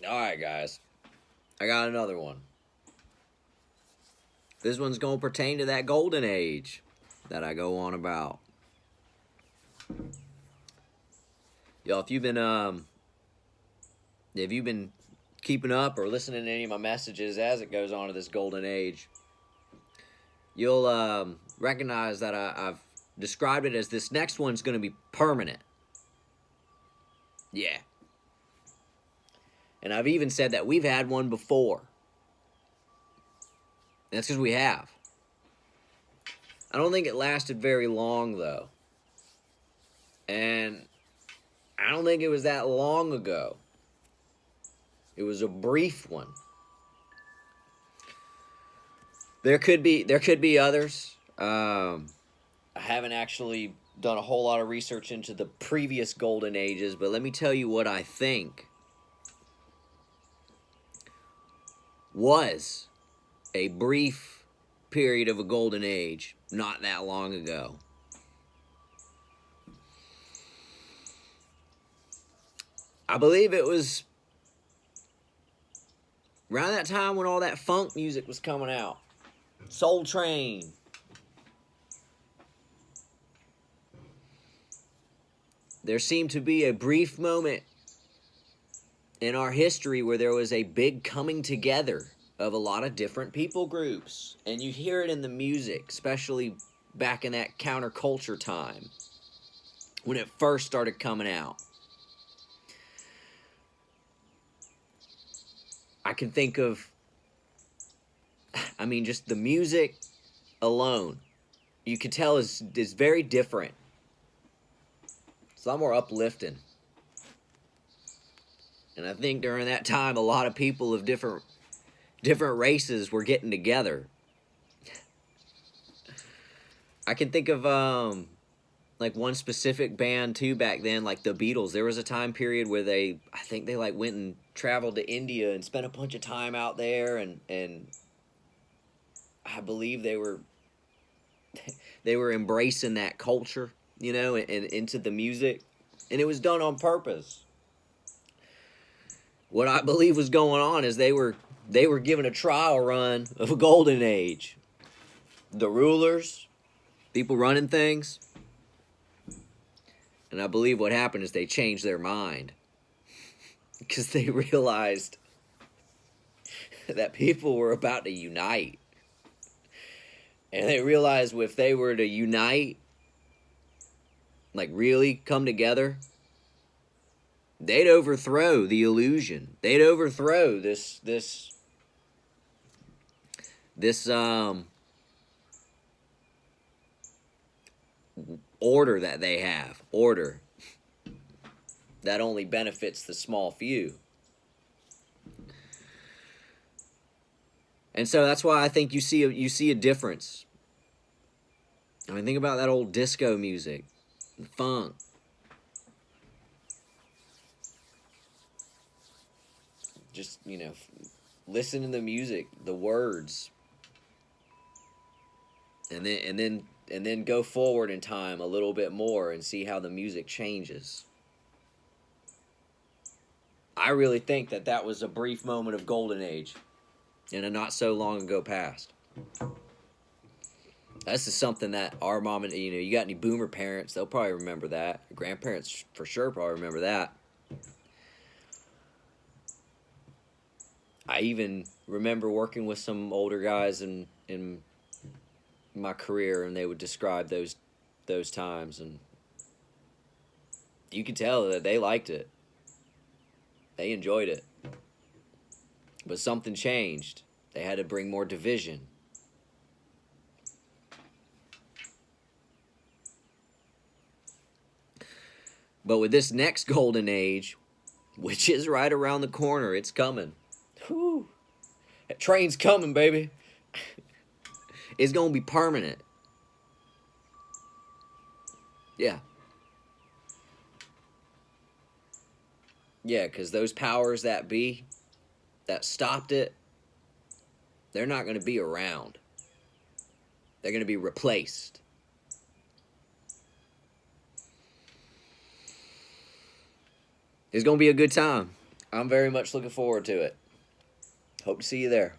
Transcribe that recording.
Alright, guys. I got another one. This one's going to pertain to that golden age that I go on about. Y'all, if you've been keeping up or listening to any of my messages as it goes on to this golden age, you'll recognize that I've described it as this next one's going to be permanent. Yeah. And I've even said that we've had one before. That's because we have. I don't think it lasted very long, though. And I don't think it was that long ago. It was a brief one. There could be others. I haven't actually done a whole lot of research into the previous golden ages, but let me tell you what I think was a brief period of a golden age not that long ago. I believe it was around that time when all that funk music was coming out. Soul Train. There seemed to be a brief moment in our history where there was a big coming together of a lot of different people groups. And you hear it in the music, especially back in that counterculture time when it first started coming out. I can think of, just the music alone, you could tell is very different. It's a lot more uplifting. And I think during that time, a lot of people of different races were getting together. I can think of one specific band too back then, like the Beatles. There was a time period where I think they went and traveled to India and spent a bunch of time out there, and I believe they were embracing that culture, and into the music, and it was done on purpose. What I believe was going on is they were given a trial run of a golden age. The rulers, people running things, and I believe what happened is they changed their mind because they realized that people were about to unite. And they realized if they were to unite, really come together, they'd overthrow the illusion. They'd overthrow this order that they have. Order that only benefits the small few. And so that's why I think you see a difference. Think about that old disco music, funk. Just, listen to the music, the words. And then go forward in time a little bit more and see how the music changes. I really think that was a brief moment of golden age in a not so long ago past. This is something that our mom and, you got any boomer parents, they'll probably remember that. Your grandparents for sure probably remember that. I even remember working with some older guys in my career, and they would describe those times, and you could tell that they liked it. They enjoyed it. But something changed. They had to bring more division. But with this next golden age, which is right around the corner, it's coming. Whew. That train's coming, baby. It's going to be permanent. Yeah. Yeah, because those powers that be that stopped it, they're not going to be around. They're going to be replaced. It's going to be a good time. I'm very much looking forward to it. Hope to see you there.